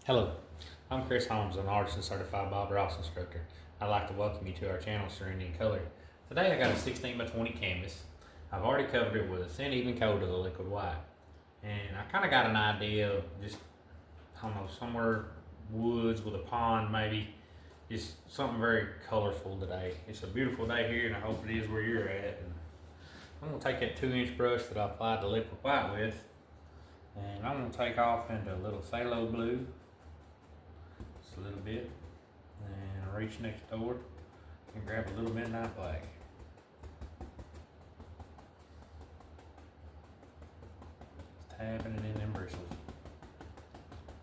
Hello, I'm Chris Holmes, an artist and certified Bob Ross instructor. I'd like to welcome you to our channel, Serenity in Color. Today I got a 16 by 20 canvas. I've already covered it with a thin even coat of the liquid white. And I kind of got an idea of just, I don't know, somewhere woods with a pond maybe. Just something very colorful today. It's a beautiful day here and I hope it is where you're at. And I'm going to take that 2-inch brush that I applied the liquid white with and I'm going to take off into a little phthalo blue. A little bit, and I reach next door and grab a little midnight black. Tapping it in them bristles.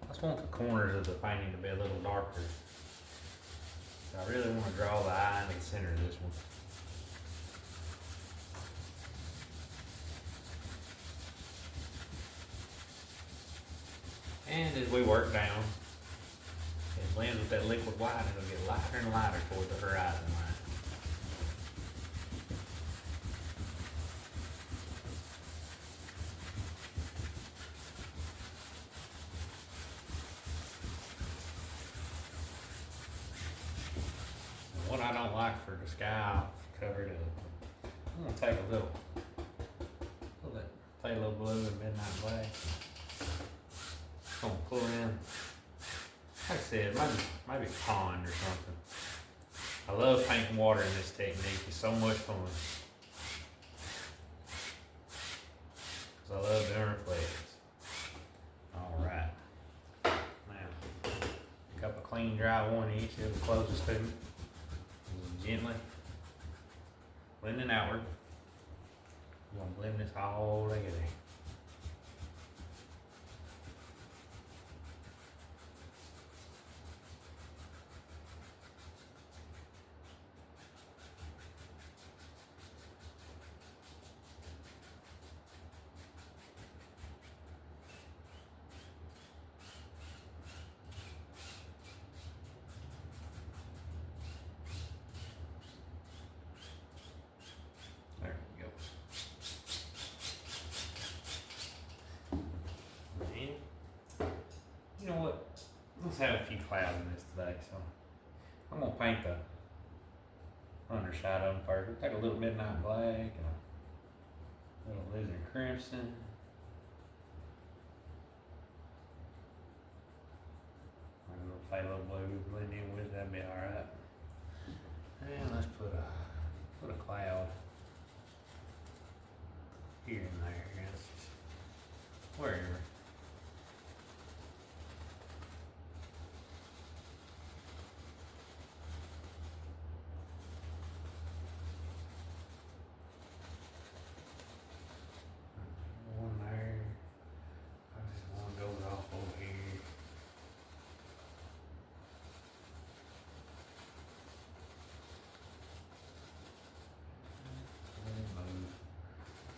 I just want the corners of the painting to be a little darker. I really want to draw the eye in the center of this one. And as we work down, it blends with that liquid white and it'll get lighter and lighter toward the horizon line. And what I don't like for the sky, I'll cover it up. I'm going to take a little of that phthalo blue and midnight black. Just going to pull in. Like I said, maybe a pond or something. I love painting water in this technique. It's so much fun. Because I love doing reflections. Alright. Now, pick up a clean dry 1-inch, it'll closest to me. And gently blending outward. I'm going to blend this all together. You know what? Let's have a few clouds in this today, so I'm gonna paint the underside of them first. We'll take a little midnight black and a little alizarin crimson. And a little phthalo blue blend in with that'd be alright. And let's put a cloud here and there, I guess. Wherever.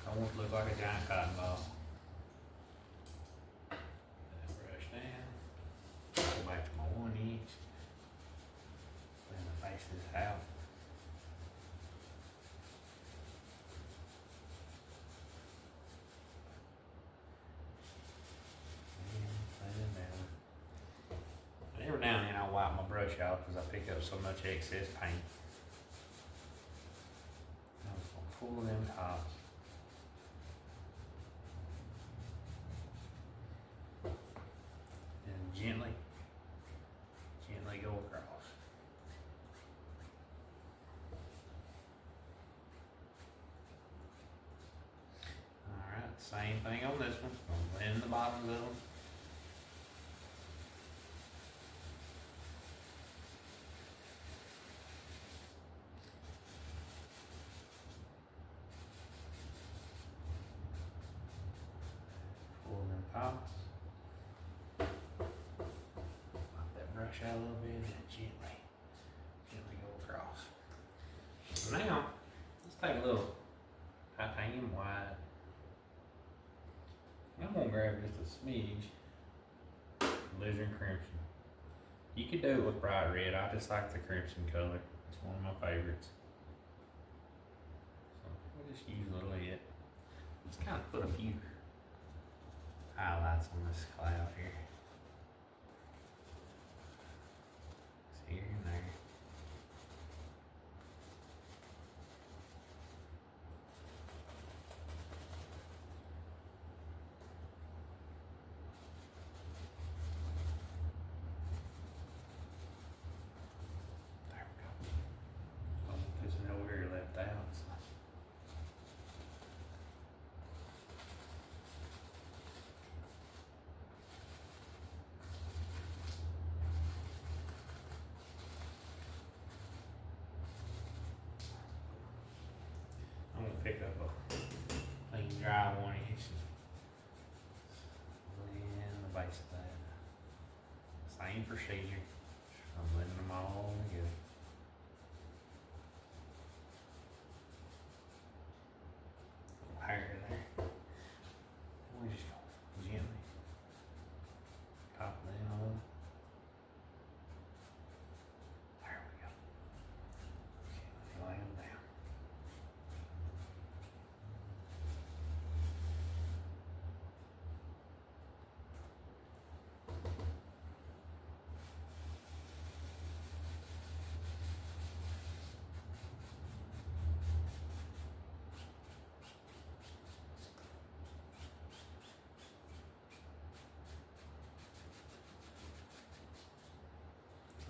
I want it to look like a giant cotton ball. Brush down. Go back to my 1-inch. Blend the face of this out. And blend it down. And every now and then I wipe my brush off because I pick up so much excess paint. I'm just going to pull them tops. Gently go across. Alright, same thing on this one. Blend the bottoms of them. Pull them tops. Brush out a little bit and gently go across. So now, let's take a little titanium white. I'm gonna grab just a smidge alizarin crimson. You could do it with bright red. I just like the crimson color. It's one of my favorites. So we'll just use a little of it. Let's kind of put a few highlights on this cloud here. base of that. Same procedure. I'm blending them all together. Hair there. We just go gently pop it in on. There we go. Okay, lay them down.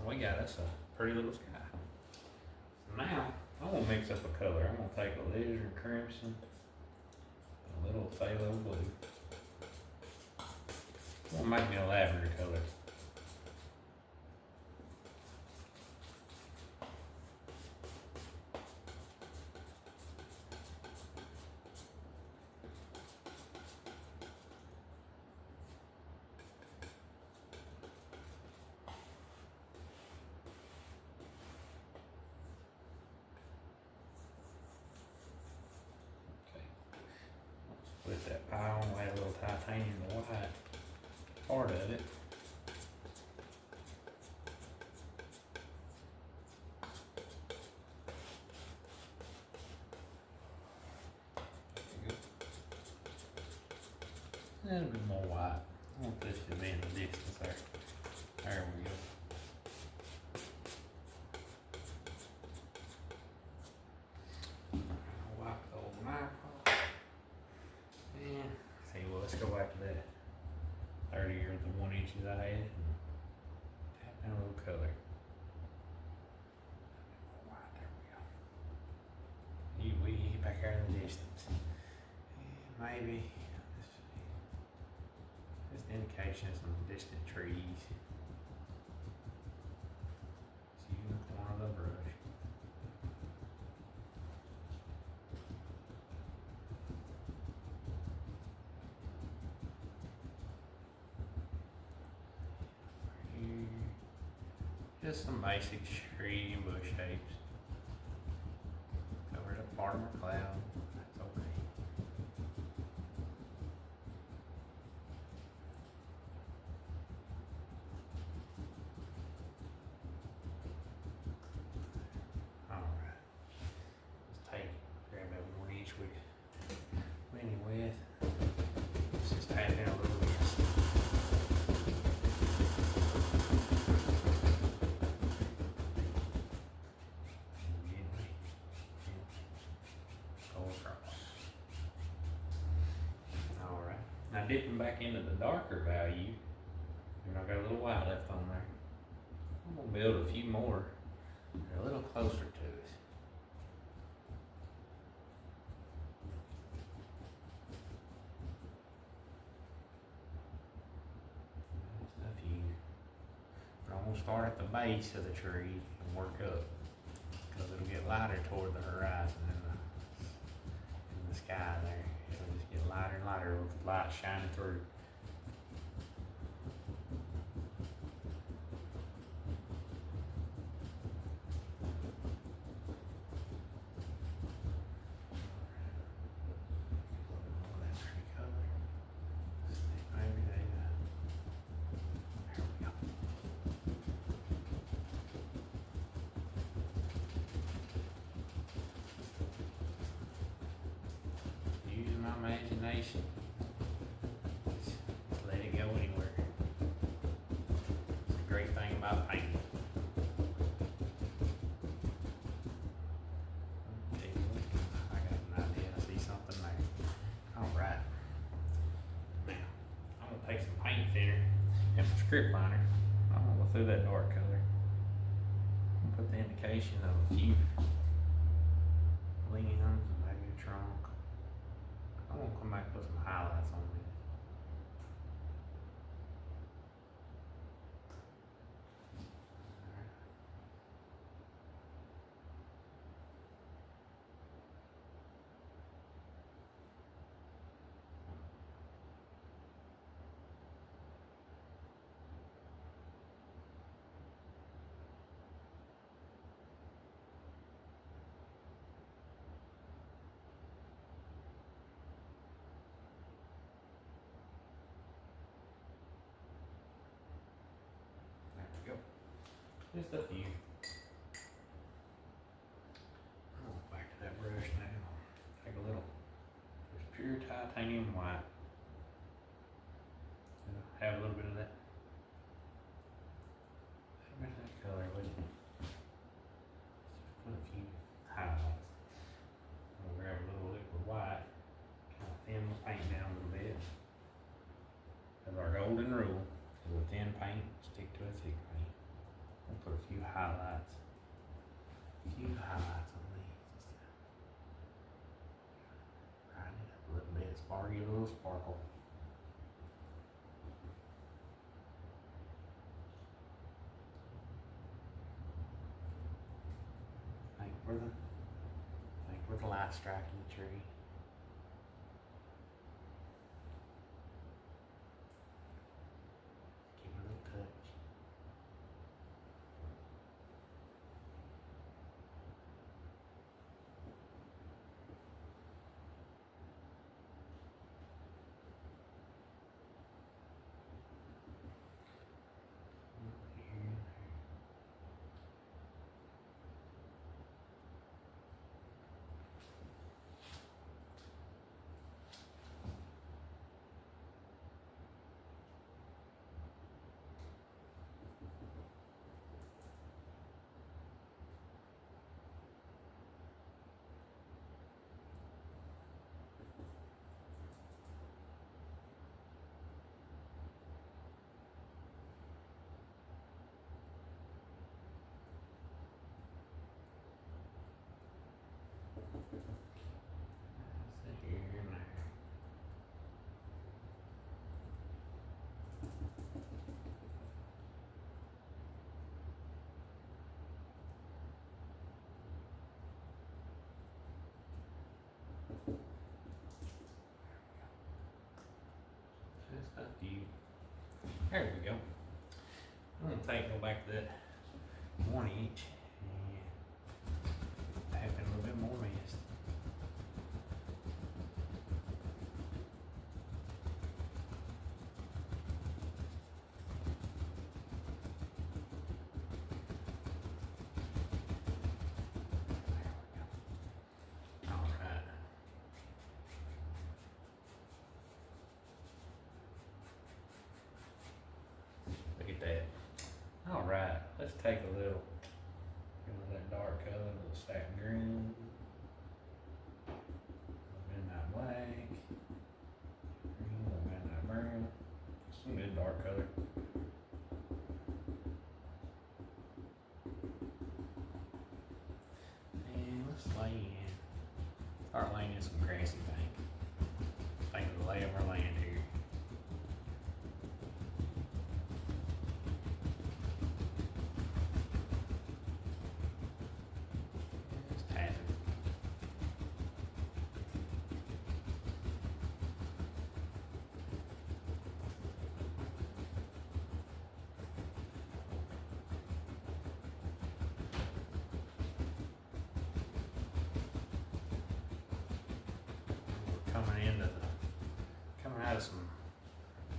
We got us a pretty little sky. Now, I'm gonna mix up a color. I'm gonna take a lizard crimson, a little phthalo blue. I'm gonna make me a lavender color. Split that pile and add a little titanium white part of it. A little bit more white. I want this to be in the distance there. There we go. Wipe the old knife off. And see, well, let's go back to that 30 or the 1 inches I had. Tap in a little color. White, there we go. We back there in the distance. And maybe, let's see, just indication of some distant trees. Just using the corner of the brush. Just some basic tree and bush shapes. Covered up part of my cloud. That's okay. Alright. Let's grab that 1 inch with plenty width. Let's just tap in a little bit. Now dipping back into the darker value, and I've got a little white left on there. I'm gonna build a few more. They're a little closer to us. Just a few. But I'm gonna start at the base of the tree and work up, because it'll get lighter toward the horizon in the sky there. It'll just get lighter and lighter with the light shining through. Using my imagination. Just let it go anywhere. It's a great thing about painting. Okay, I got an idea. I see something there. Alright. Now, I'm going to take some paint thinner and some script liner. I'm going to go through that dark color. I'm going to put the indication of a few limbs and maybe a trunk. I'm gonna come back and put some highlights on it. Just a few. Oh, back to that brush now. Take a little, just pure titanium white. Have a little bit of that. A bit of that color with it. Put a few highlights. I'll grab a little liquid white, kind of thin the paint down a little bit. As our golden rule is with thin paint, stick to a thick paint. I'll put a few highlights. On these. Brighten it up a little bit, sparky, a little sparkle. Think where the light striking the tree. Give it a little touch. Just a few. There we go. I'm gonna go back to that 1 inch and tap in a little bit more mist. Alright, let's take a little of that dark color, a little satin green, a little midnight black, green, a little midnight brown, some good dark color. And let's start laying in some grassy paint. Think of the lay of our land here. Coming out of some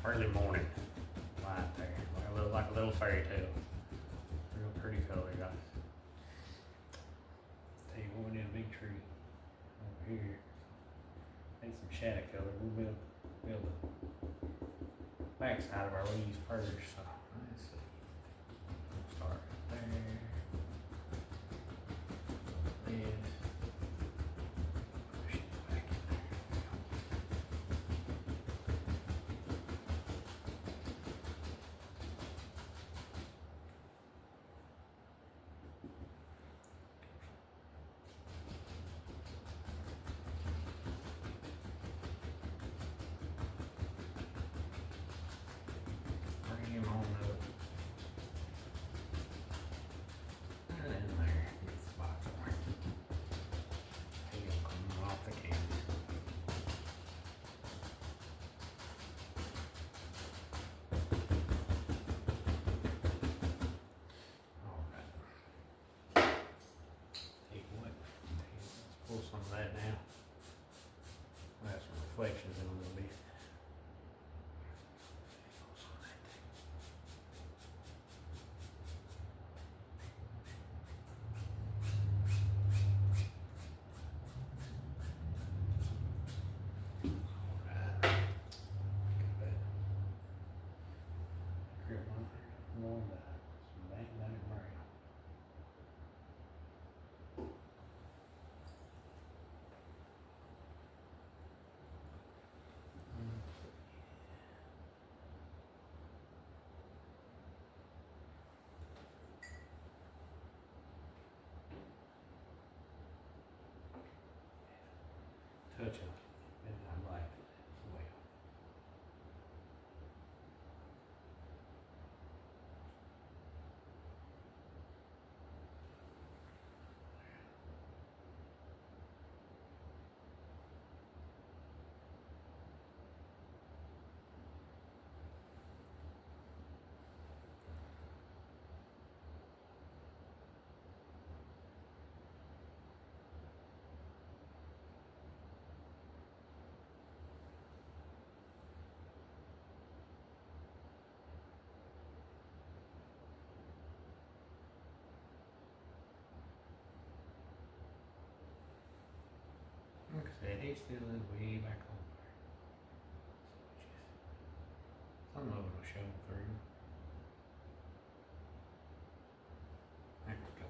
early morning light there, like a little fairy tale. Real pretty color, guys. Tell you what, we need a big tree over here. Need some shadow color. We'll build the back side of our leaves first. So let's see. We'll start right there. This. Pull some of that down. We'll have some reflections in a little bit. I'm going to bang that around. Touch of it, and I like it as well. Like I said, he still is way back over there. So some of it will show through. There we go.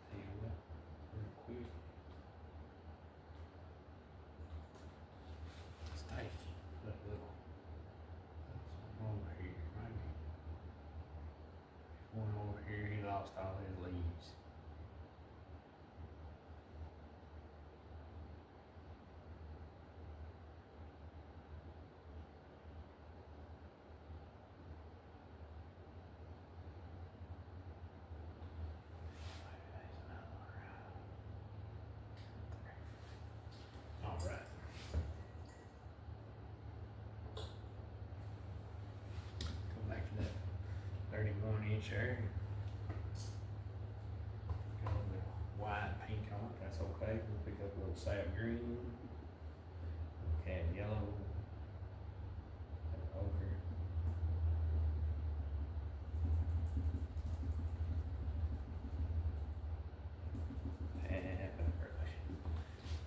See what? Real quick. Stay. That little. That's over here, maybe. One over here, he lost all his leaves. Alright. Go back to that 31-inch there. Got a little white pink on it, that's okay. We'll pick up a little sap green, cat yellow, ochre.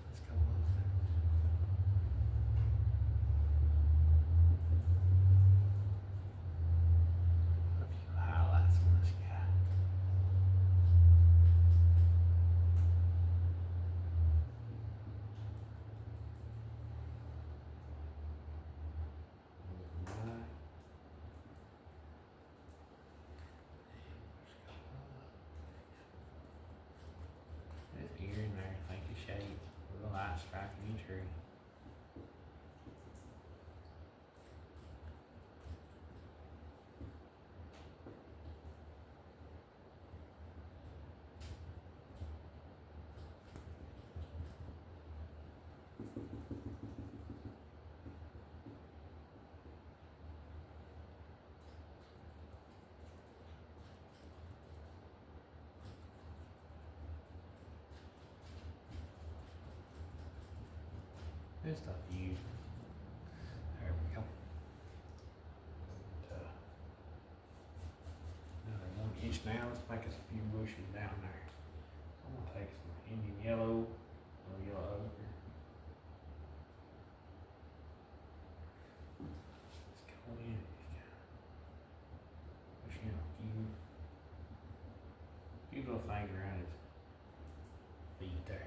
Let's go on. A few highlights on this guy. White. This ear in there, think of shape. A little light striking each tree. Just a few. There we go. And, another 1 inch now. Let's make us a few bushes down there. I'm gonna take some Indian yellow, or yellow ochre. Let's go in and just kind of push in a few little things around his feet there.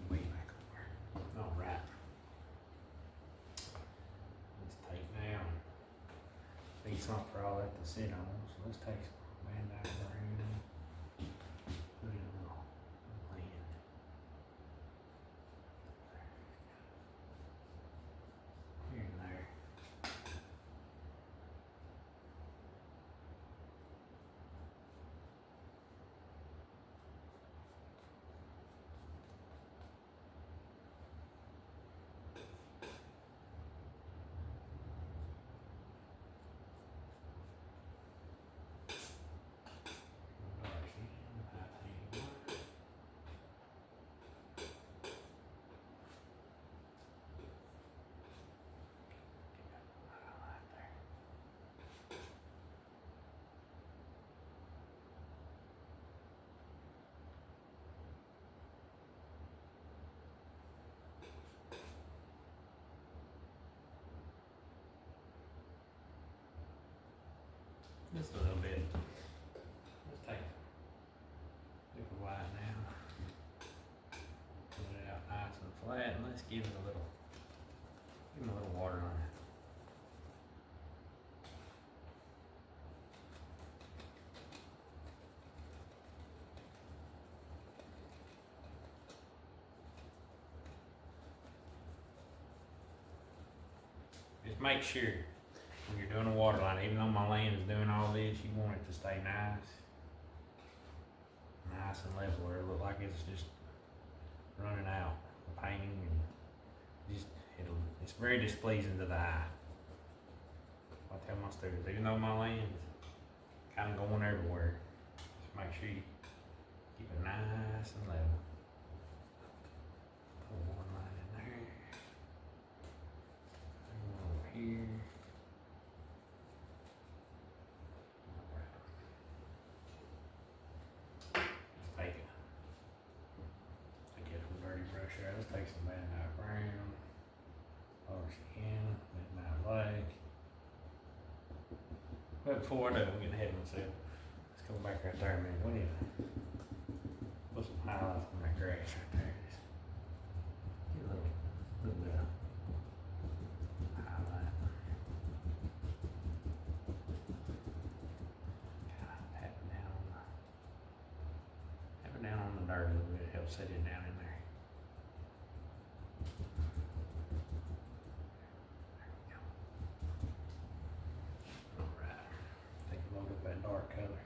Way back over. All right. Let's take now. Need something for all that to sit on. So let's take some bandana around. Put it in a little blend. Here and there. Just a little bit. Let's take liquid white now. Put it out nice and flat, and let's give it a little water on it. Just make sure when you're doing a water line, even though my land is doing all this, you want it to stay nice and level, where it look like it's just running out of painting, and it's very displeasing to the eye. I tell my students, even though my land is kind of going everywhere, just make sure you keep it nice and level. Put one line in there, one over here. Let's take some midnight brown, or sienna, midnight black. But before I do, I'm getting ahead of myself. Let's go back right there a minute. We need to put some highlights on that grass right there. Just get a little bit of highlight. Kind of tap it down on the dirt a little bit. It helps set it down in there. Dark color.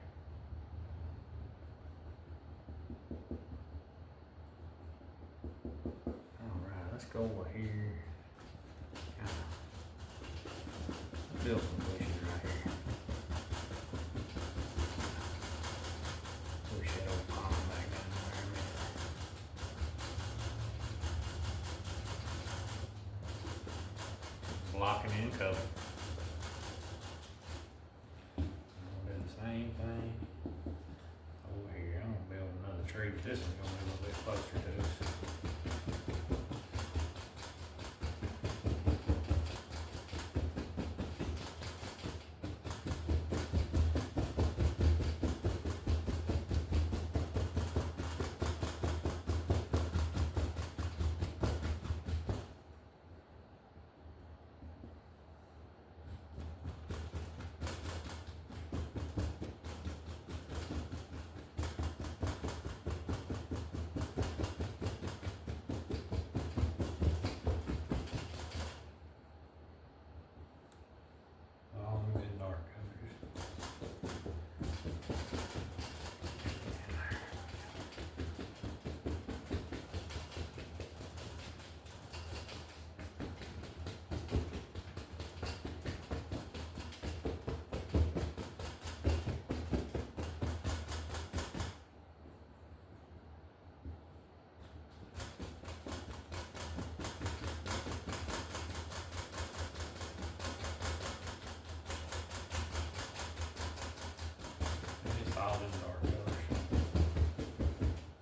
Alright, let's go over here. Build some bushes right here. Push that old palm back down there a minute. Blocking in color. Same thing over here. I'm gonna build another tree, but this one's gonna be a little bit closer to us. All in dark colors.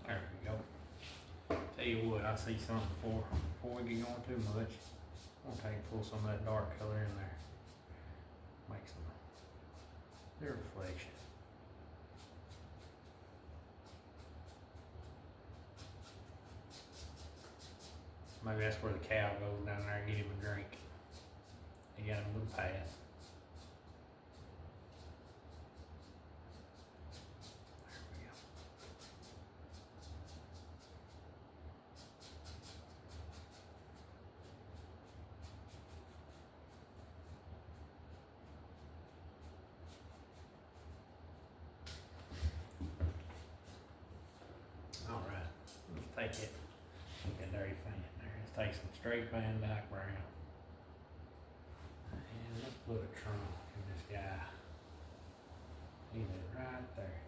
There we go. Tell you what, I see something before we get going too much. I'm gonna pull some of that dark color in there. Make some their reflection. Maybe that's where the cow goes down there and get him a drink. He got him a little path. Take it, look at dirty fan there. Let's take some straight fan back brown. And let's put a trunk in this guy. Leave it right there.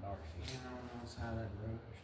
Dark sienna on one side of that brush.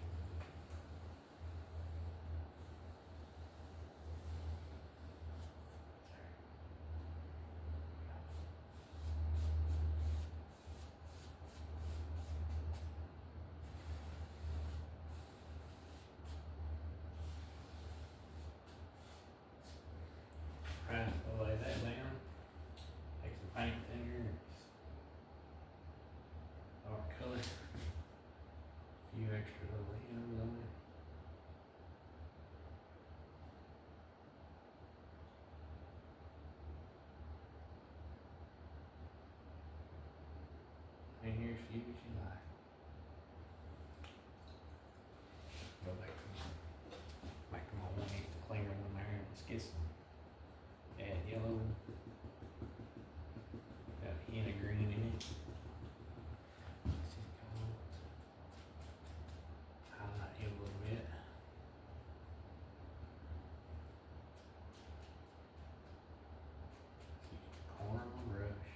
in here, see what you like. Go back to my one needs to cleaner than there. Let's get some add yellow. Got a hint of green in it. Let's just go highlight him a little bit. Corner of my brush.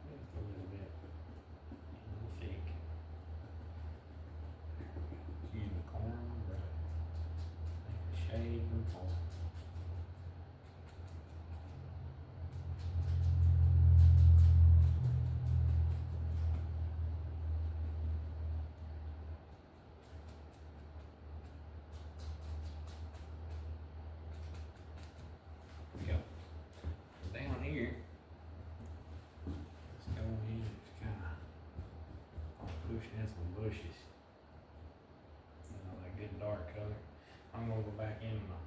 Just a little bit. A little thick. Using the corner of my brush. Make the shade and form. Yep. Down here, let's go in and just kind of push in some bushes. You know, that good dark color. I'm gonna go back in my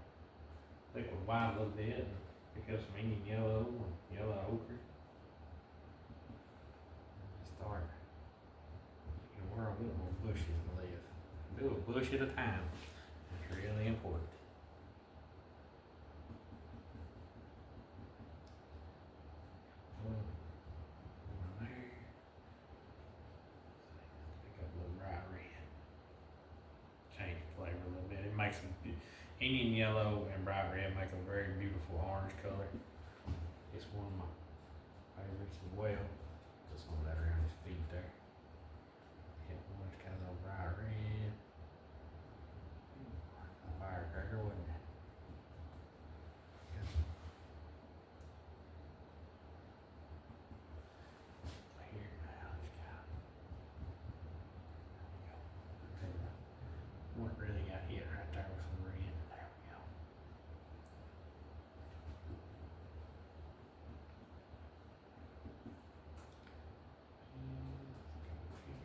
liquid white a little bit and pick up some Indian yellow and yellow ochre. Start looking where I want more bushes to live. Do a bush at a time. That's really important. There. Pick up a little bright red. Change the flavor a little bit. It makes Indian yellow and bright red make a very beautiful orange color. It's one of my favorites as well. Put some of that around his feet there. Hit one, it's kind of a bright red. A firecracker, wasn't it? Here now, it's got. There we go. One really got hit right there with some red. There we go.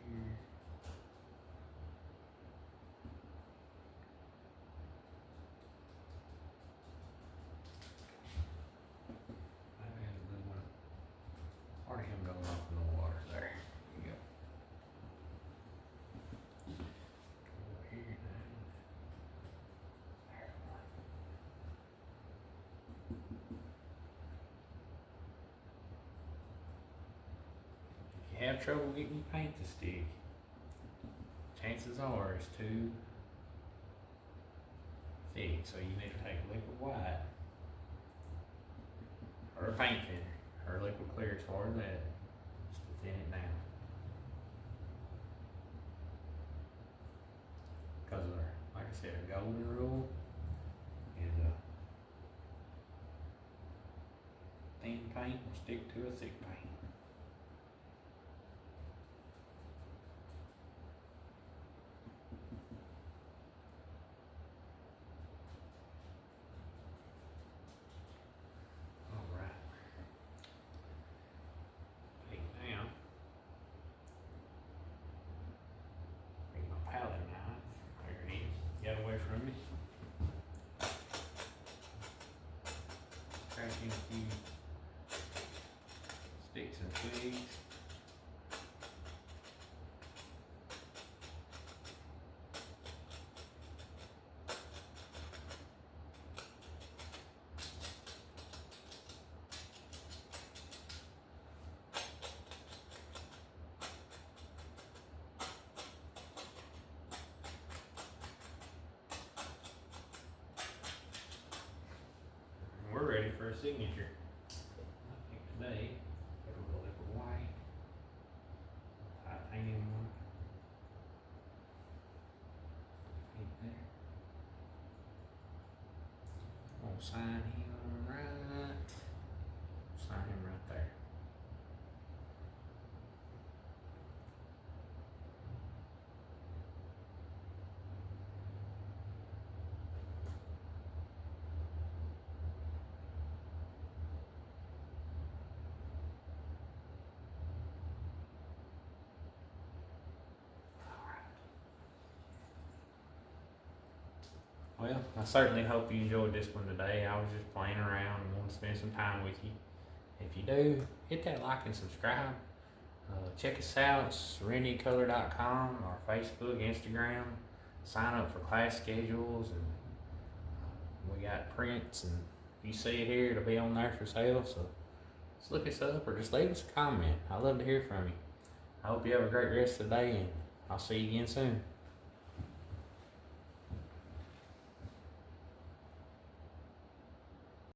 Here. I had a good one. Already him going off in the water there. There you go. Go over here now. There we go. If you have trouble getting your paint to stick, chances are it's too thick, so you need to take liquid white or a paint thinner or liquid clear as far as that, just to thin it down. Because like I said, a golden rule is a thin paint will stick to a thick paint. Alright. Take now. Bring my palette knife. There it is. Get away from me. Crack in a few sticks and twigs. We're ready for a signature. I think today, put a little liquid white, titanium one. Paint there. We'll sign him right. Sign him right there. Well, I certainly hope you enjoyed this one today. I was just playing around and wanted to spend some time with you. If you do, hit that like and subscribe. Check us out, serenitycolor.com, our Facebook, Instagram. Sign up for class schedules, and we got prints, and if you see it here, it'll be on there for sale. So just look us up or just leave us a comment. I'd love to hear from you. I hope you have a great rest of the day, and I'll see you again soon.